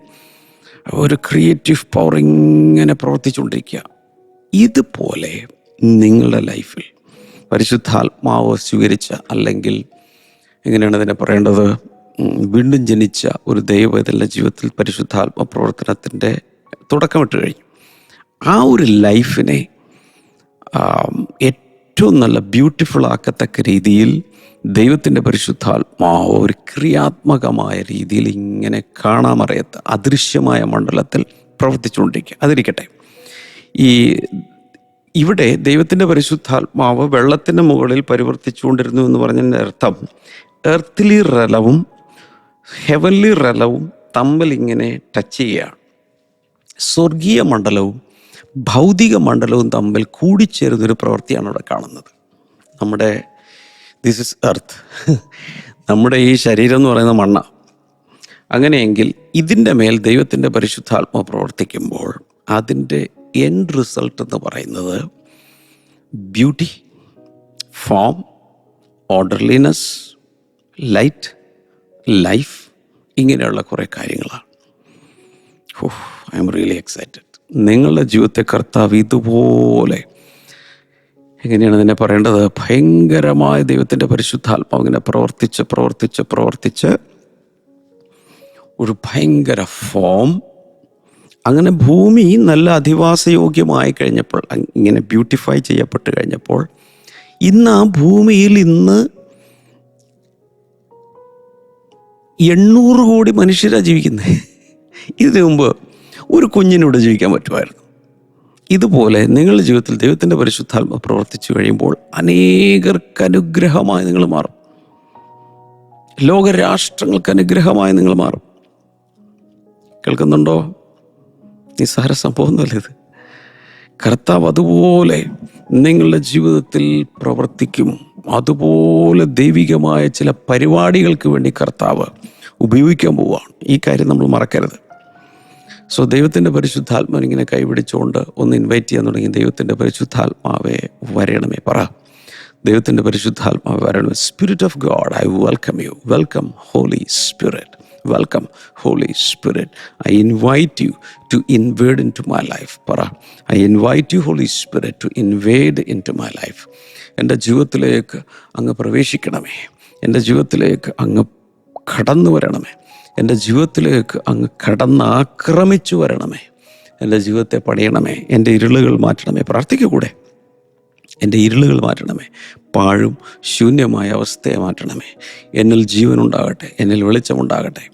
ഒരു ക്രിയേറ്റീവ് പവർ ഇങ്ങനെ പ്രവർത്തിച്ചുകൊണ്ടിരിക്കുക. ഇതുപോലെ നിങ്ങളുടെ ലൈഫിൽ പരിശുദ്ധാത്മാവ് സ്വീകരിച്ച, അല്ലെങ്കിൽ എങ്ങനെയാണ് ഇതിനെ പറയേണ്ടത്, വീണ്ടും ജനിച്ച ഒരു ദൈവത്തിൻ്റെ ജീവിതത്തിൽ പരിശുദ്ധാത്മ പ്രവർത്തനത്തിൻ്റെ തുടക്കമിട്ട് കഴിഞ്ഞു. ആ ഒരു ലൈഫിനെ ഏറ്റവും നല്ല ബ്യൂട്ടിഫുൾ ആക്കത്തക്ക രീതിയിൽ ദൈവത്തിൻ്റെ പരിശുദ്ധാത്മാവ് ഒരു ക്രിയാത്മകമായ രീതിയിൽ ഇങ്ങനെ കാണാമറിയത്ത് അദൃശ്യമായ മണ്ഡലത്തിൽ പ്രവർത്തിച്ചുകൊണ്ടിരിക്കുക. അതിരിക്കട്ടെ, ഇവിടെ ദൈവത്തിൻ്റെ പരിശുദ്ധാത്മാവ് വെള്ളത്തിൻ്റെ മുകളിൽ പരിവർത്തിച്ചുകൊണ്ടിരുന്നു എന്ന് പറഞ്ഞതിൻ്റെ അർത്ഥം എർത്തിലി റലവും ഹെവൻലി റലവും തമ്മിൽ ഇങ്ങനെ ടച്ച് ചെയ്യുകയാണ്. സ്വർഗീയ മണ്ഡലവും ഭൗതിക മണ്ഡലവും തമ്മിൽ കൂടിച്ചേരുന്നൊരു പ്രവൃത്തിയാണ് ഇവിടെ കാണുന്നത്. ദിസ് ഇസ് എർത്ത്, നമ്മുടെ ഈ ശരീരം എന്ന് പറയുന്ന മണ്ണ. അങ്ങനെയെങ്കിൽ ഇതിൻ്റെ മേൽ ദൈവത്തിൻ്റെ പരിശുദ്ധാത്മ പ്രവർത്തിക്കുമ്പോൾ അതിൻ്റെ എൻഡ് റിസൾട്ട് എന്ന് പറയുന്നത് beauty, form, orderliness, light, life, ഇങ്ങനെയുള്ള കുറേ കാര്യങ്ങളാണ്. I am really excited. നിങ്ങളുടെ ജീവിതത്തെ കർത്താവ് ഇതുപോലെ, എങ്ങനെയാണ് ഇതിനെ പറയേണ്ടത്, ഭയങ്കരമായ ദൈവത്തിൻ്റെ പരിശുദ്ധാത്മാവ് ഇങ്ങനെ പ്രവർത്തിച്ച് ഒരു ഭയങ്കര ഫോം, അങ്ങനെ ഭൂമി നല്ല അധിവാസയോഗ്യമായി കഴിഞ്ഞപ്പോൾ, ഇങ്ങനെ ബ്യൂട്ടിഫൈ ചെയ്യപ്പെട്ട് കഴിഞ്ഞപ്പോൾ, ഇന്ന് ആ ഭൂമിയിൽ 800 കോടി മനുഷ്യരാണ് ജീവിക്കുന്നത്. ഇതിനു മുമ്പ് ഒരു കുഞ്ഞിനൂടെ ജീവിക്കാൻ പറ്റുമായിരുന്നു. ഇതുപോലെ നിങ്ങളുടെ ജീവിതത്തിൽ ദൈവത്തിൻ്റെ പരിശുദ്ധാത്മ പ്രവർത്തിച്ചു കഴിയുമ്പോൾ അനേകർക്ക് അനുഗ്രഹമായി നിങ്ങൾ മാറും. ലോകരാഷ്ട്രങ്ങൾക്ക് അനുഗ്രഹമായി നിങ്ങൾ മാറും. കേൾക്കുന്നുണ്ടോ? നിസ്സാര സംഭവമൊന്നുമല്ല ഇത്. കർത്താവ് അതുപോലെ നിങ്ങളുടെ ജീവിതത്തിൽ പ്രവർത്തിക്കും. അതുപോലെ ദൈവികമായ ചില പരിപാടികൾക്ക് വേണ്ടി കർത്താവ് ഉപയോഗിക്കാൻ പോവുകയാണ്. ഈ കാര്യം നമ്മൾ മറക്കരുത്. സോ ദൈവത്തിൻ്റെ പരിശുദ്ധാത്മാവിനെ ഇങ്ങനെ കൈപിടിച്ചുകൊണ്ട് ഒന്ന് ഇൻവൈറ്റ് ചെയ്യാൻ തുടങ്ങി. ദൈവത്തിൻ്റെ പരിശുദ്ധാത്മാവെ വരണമേ, പറ. ദൈവത്തിൻ്റെ പരിശുദ്ധാത്മാവ് വരണമേ. Spirit of God, I welcome you. Welcome holy spirit. Welcome holy spirit. I invite you to invade into my life. പറ, I invite you holy spirit to invade into my life. എൻ്റെ ജീവിതത്തിലേക്ക് അങ്ങ് പ്രവേശിക്കണമേ. എൻ്റെ ജീവിതത്തിലേക്ക് അങ്ങ് കടന്നു വരണമേ. എൻ്റെ ജീവിതത്തിലേക്ക് അങ്ങ് കടന്നാക്രമിച്ചു വരണമേ. എൻ്റെ ജീവിതത്തെ പണിയണമേ. എൻ്റെ ഇരുളുകൾ മാറ്റണമേ. പ്രാർത്ഥിക്കൂടെ? എൻ്റെ ഇരുളുകൾ മാറ്റണമേ. പാഴും ശൂന്യമായ അവസ്ഥയെ മാറ്റണമേ. എന്നിൽ ജീവനുണ്ടാകട്ടെ, എന്നിൽ വെളിച്ചമുണ്ടാകട്ടെ.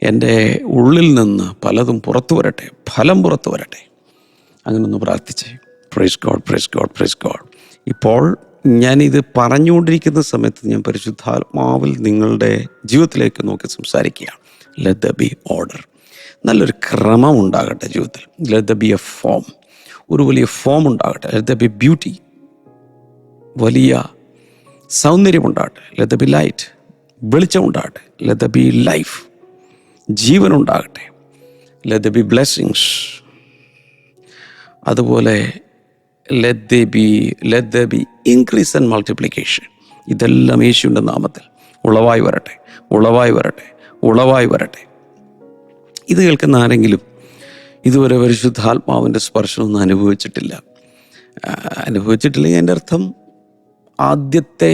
എൻ്റെ ഉള്ളിൽ നിന്ന് പലതും പുറത്തു വരട്ടെ, ഫലം പുറത്തു വരട്ടെ. അങ്ങനൊന്ന് പ്രാർത്ഥിച്ചേ. Praise God, praise God, praise God. ഇപ്പോൾ ഞാനിത് പറഞ്ഞുകൊണ്ടിരിക്കുന്ന സമയത്ത് ഞാൻ പരിശുദ്ധാത്മാവിൽ നിങ്ങളുടെ ജീവിതത്തിലേക്ക് നോക്കി സംസാരിക്കുകയാണ്. Let there be order. നല്ലൊരു ക്രമം ഉണ്ടാകട്ടെ ജീവിതത്തിൽ. Let there be a form. ഒരു വലിയ ഫോം ഉണ്ടാകട്ടെ. Let there be beauty. വലിയ സൗന്ദര്യമുണ്ടാകട്ടെ. Let there be light. വെളിച്ചമുണ്ടാകട്ടെ. Let there be life. ജീവനുണ്ടാകട്ടെ. Let there be blessings. അതുപോലെ let there be increase and multiplication. ഇതെല്ലാം യേശുവിൻ്റെ നാമത്തിൽ ഉളവായി വരട്ടെ, ഉളവായി വരട്ടെ, ഉളവായി വരട്ടെ. ഇത് കേൾക്കുന്ന ആരെങ്കിലും ഇതുവരെ പരിശുദ്ധാത്മാവിൻ്റെ സ്പർശനമൊന്നും അനുഭവിച്ചിട്ടില്ലെങ്കിൽ എൻ്റെ അർത്ഥം ആദ്യത്തെ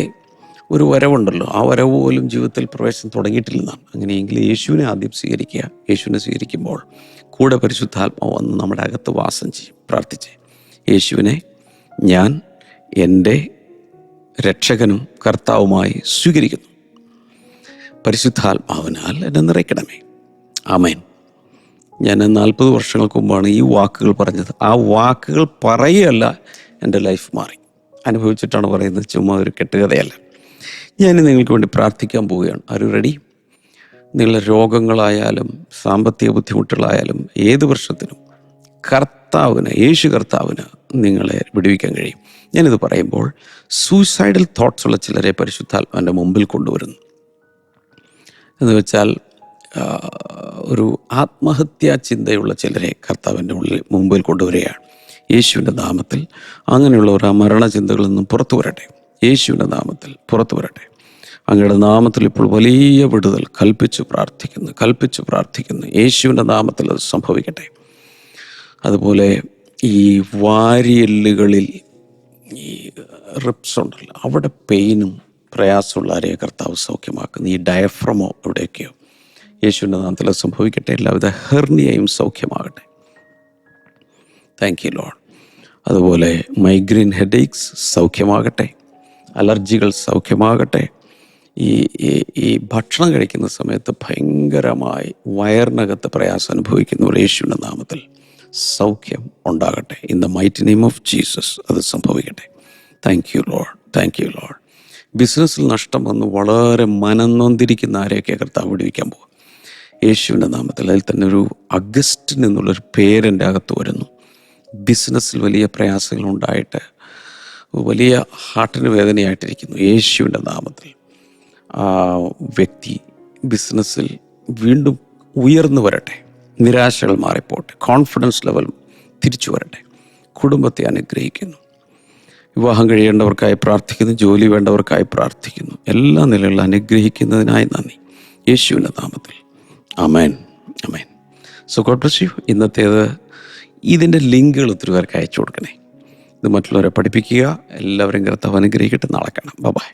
ഒരു വരവുണ്ടല്ലോ, ആ വരവ് പോലും ജീവിതത്തിൽ പ്രവേശനം തുടങ്ങിയിട്ടില്ലെന്നാണ്. അങ്ങനെയെങ്കിൽ യേശുവിനെ ആദ്യം സ്വീകരിക്കുക. യേശുവിനെ സ്വീകരിക്കുമ്പോൾ കൂടെ പരിശുദ്ധാത്മാവ് വന്ന് നമ്മുടെ അകത്ത് വാസം ചെയ്യും. പ്രാർത്ഥിച്ചേ. യേശുവിനെ ഞാൻ എൻ്റെ രക്ഷകനും കർത്താവുമായി സ്വീകരിക്കുന്നു. പരിശുദ്ധാത്മാവിനാൽ എന്നെ നിറയ്ക്കണമേ. ആമേൻ. ഞാൻ 40 വർഷങ്ങൾക്ക് മുമ്പാണ് ഈ വാക്കുകൾ പറഞ്ഞത്. ആ വാക്കുകൾ പറയുകയല്ല, എൻ്റെ ലൈഫ് മാറി. അനുഭവിച്ചിട്ടാണ് പറയുന്നത്, ചുമ്മാ ഒരു കെട്ടുകഥയല്ല. ഞാൻ നിങ്ങൾക്ക് വേണ്ടി പ്രാർത്ഥിക്കാൻ പോവുകയാണ്. ആര് റെഡി? നിങ്ങളുടെ രോഗങ്ങളായാലും സാമ്പത്തിക ബുദ്ധിമുട്ടുകളായാലും ഏത് പ്രശ്നത്തിനും യേശു കർത്താവിന് നിങ്ങളെ വിടുവിക്കാൻ കഴിയും. ഞാനിത് പറയുമ്പോൾ സൂയിസൈഡൽ തോട്ട്സ് ഉള്ള ചിലരെ പരിശുദ്ധാത്മാവിൻ്റെ മുമ്പിൽ കൊണ്ടുവരുന്നു. എന്ന് വെച്ചാൽ ഒരു ആത്മഹത്യാ ചിന്തയുള്ള ചിലരെ കർത്താവിൻ്റെ മുമ്പിൽ കൊണ്ടുവരികയാണ്. യേശുവിൻ്റെ നാമത്തിൽ അങ്ങനെയുള്ളവർ ആ മരണചിന്തകളിൽ നിന്നും പുറത്തു വരട്ടെ. യേശുവിൻ്റെ നാമത്തിൽ പുറത്തു വരട്ടെ. അങ്ങയുടെ നാമത്തിൽ ഇപ്പോൾ വലിയ വിടുതൽ കൽപ്പിച്ചു പ്രാർത്ഥിക്കുന്നു. യേശുവിൻ്റെ നാമത്തിൽ അത് സംഭവിക്കട്ടെ. അതുപോലെ ഈ വാരിയെല്ലുകളിൽ ഈ റിപ്സ് ഉണ്ടല്ലോ, അവിടെ പെയിനും പ്രയാസമുള്ള ആരെയും കർത്താവ് സൗഖ്യമാക്കുന്നു. ഈ ഡയഫ്രമോ എവിടെയൊക്കെയോ യേശുവിൻ്റെ നാമത്തിൽ അത് സംഭവിക്കട്ടെ. എല്ലാവിധ ഹെർണിയയും സൗഖ്യമാകട്ടെ. Thank you Lord. അതുപോലെ മൈഗ്രെയിൻ ഹെഡേക്സ് സൗഖ്യമാകട്ടെ. അലർജികൾ സൗഖ്യമാകട്ടെ. ഈ ഭക്ഷണം കഴിക്കുന്ന സമയത്ത് ഭയങ്കരമായി വയറിനകത്ത് പ്രയാസം അനുഭവിക്കുന്നവർ യേശുവിൻ്റെ നാമത്തിൽ സൗഖ്യം ഉണ്ടാകട്ടെ. In the mighty name of Jesus അത് സംഭവിക്കട്ടെ. Thank you Lord, thank you Lord. ബിസിനസ്സിൽ നഷ്ടം വന്ന് വളരെ മനംനൊന്തിരിക്കുന്ന ആരെയൊക്കെ കർത്താവ് വിടുവിക്കാൻ പോകും യേശുവിൻ്റെ നാമത്തിൽ. അതിൽ തന്നെ ഒരു അഗസ്റ്റിൻ എന്നുള്ളൊരു പേരെൻ്റെ അകത്ത് വരുന്നു. ബിസിനസ്സിൽ വലിയ പ്രയാസങ്ങളുണ്ടായിട്ട് വലിയ ഹാർട്ടിന് വേദനയായിട്ടിരിക്കുന്നു. യേശുവിൻ്റെ നാമത്തിൽ ആ വ്യക്തി ബിസിനസ്സിൽ വീണ്ടും ഉയർന്നു വരട്ടെ. നിരാശകൾ മാറിപ്പോട്ടെ. കോൺഫിഡൻസ് ലെവൽ തിരിച്ചു വരട്ടെ. കുടുംബത്തെ അനുഗ്രഹിക്കുന്നു. വിവാഹം കഴിയേണ്ടവർക്കായി പ്രാർത്ഥിക്കുന്നു. ജോലി വേണ്ടവർക്കായി പ്രാർത്ഥിക്കുന്നു. എല്ലാ നിലകളിലും അനുഗ്രഹിക്കുന്നതിനായി നന്ദി. യേശുവിൻ്റെ നാമത്തിൽ ആമേൻ, ആമേൻ. So God bless you. ഇന്നത്തേത് ഇതിൻ്റെ ലിങ്കുകൾ ഒത്തിരി പേർക്ക് അയച്ചു കൊടുക്കണേ. ഇത് മറ്റുള്ളവരെ പഠിപ്പിക്കുക. എല്ലാവരും കർത്താവ് അനുഗ്രഹിക്കട്ടെ. നാളെ കാണാം. ബൈ.